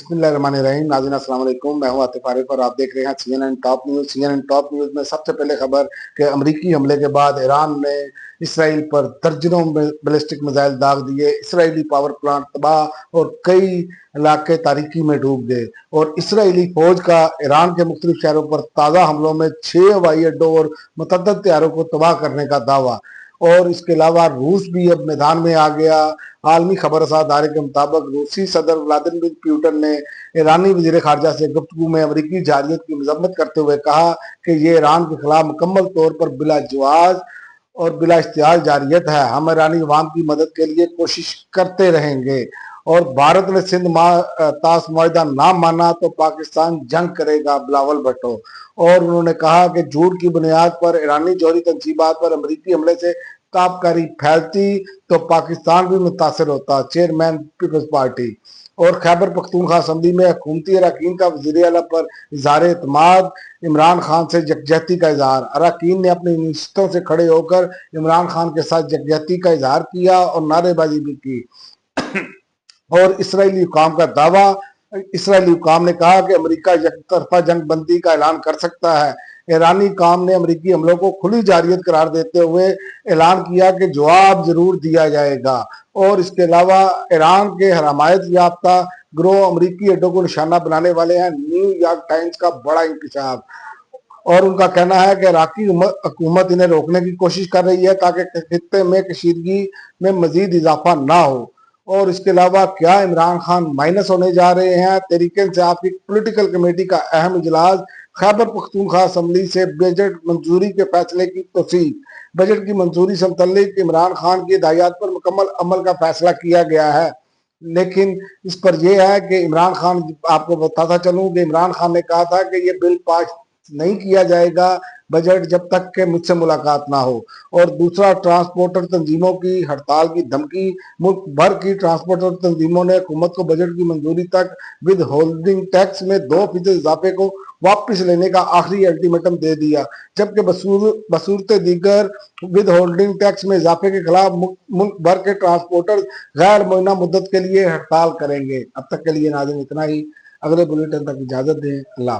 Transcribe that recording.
बिस्मिल्लाहिर्रहमानिर्रहीम। नाज़रीन अस्सलाम वालेकुम, मैं हूं आतिफ आरिफ और आप देख रहे हैं CNN top news. CNN top news में सबसे पहले खबर कि अमरीकी हमले के बाद ईरान ने इसराइल पर दर्जनों बैलिस्टिक मिसाइल दाग दिए। इसराइली पावर प्लांट तबाह और कई इलाके तारीकी में डूब गए और इसराइली फौज का ईरान के मुख्तलिफ शहरों पर ताज़ा हमलों में 6 हवाई अड्डों और मुतअद्दिद तैयारों को तबाह करने का दावा। और इसके अलावा रूस भी अब मैदान में आ गया। आलमी खबर अदारे के मुताबिक रूसी सदर व्लादिमीर पुतिन ने ईरानी वजीर खारजा से गुफ्तगू में अमरीकी जारियत की मजम्मत करते हुए कहा कि ये ईरान के खिलाफ मुकम्मल तौर पर बिला जवाज और बिला इख्तियार जारियत है। हम ईरानी अवाम की मदद के लिए कोशिश करते रहेंगे और भारत ने सिंध ताश मुआहिदा ना माना तो पाकिस्तान जंग करेगा, बिलावल भुट्टो। और उन्होंने कहा कि झूठ की बुनियाद पर ईरानी जौहरी तंजीबात पर अमरीकी हमले से ताबकारी फैलती तो पाकिस्तान भी मुतासर होता, चेयरमैन पीपल्स पार्टी। और खैबर पख्तूनख्वा असम्बली में हुकूमती अरकान का वज़ीर आला पर इज़हार एतमाद, इमरान खान से यकजहती का इजहार। अरकान ने अपनी नशिस्तों से खड़े होकर इमरान खान के साथ यकजहती का इजहार किया और नारेबाजी भी की। और इसराइली हुकाम का दावा, इसराइली हुकाम ने कहा कि अमेरिका यकतरफा जंग बंदी का ऐलान कर सकता है। ईरानी हुकाम ने अमेरिकी हमलों को खुली जारियत करार देते हुए ऐलान किया कि जवाब जरूर दिया जाएगा। और इसके अलावा ईरान के हमायत याफ्ता गिरोह अमरीकी अड्डों को निशाना बनाने वाले हैं। न्यूयॉर्क टाइम्स का बड़ा इंकशाफ और उनका कहना है कि इराकी हुकूमत इन्हें रोकने की कोशिश कर रही है ताकि खित्ते में कशीदगी में मजीद इजाफा ना हो। और इसके अलावा क्या इमरान खान माइनस होने जा रहे हैं? तहरीक इंसाफ की पॉलिटिकल कमेटी का अहम इजलास। खैबर पख्तूनख्वा असम्बली से बजट मंजूरी के फैसले की तौसीक। बजट की मंजूरी से मुतल्लिक इमरान खान की हिदायत पर मुकम्मल अमल का फैसला किया गया है, लेकिन इस पर यह है कि इमरान खान, आपको बताता चलूं कि इमरान खान ने कहा था कि ये बिल पास नहीं किया जाएगा बजट जब तक के मुझसे मुलाकात ना हो। और दूसरा, ट्रांसपोर्टर तंजीमों की हड़ताल की धमकी। मुल्क भर की ट्रांसपोर्टर तंजीमों ने हुकूमत को बजट की मंजूरी तक विद होल्डिंग टैक्स में 2% इजाफे को वापस लेने का आखिरी अल्टीमेटम दे दिया, जबकि बसूरत दीगर विद होल्डिंग टैक्स में इजाफे के खिलाफ मुल्क भर के ट्रांसपोर्टर गैर मुअय्यना मुद्दत के लिए हड़ताल करेंगे। अब तक के लिए नाज़रीन इतना ही। अगले बुलेटिन तक इजाजत दें। अल्लाह।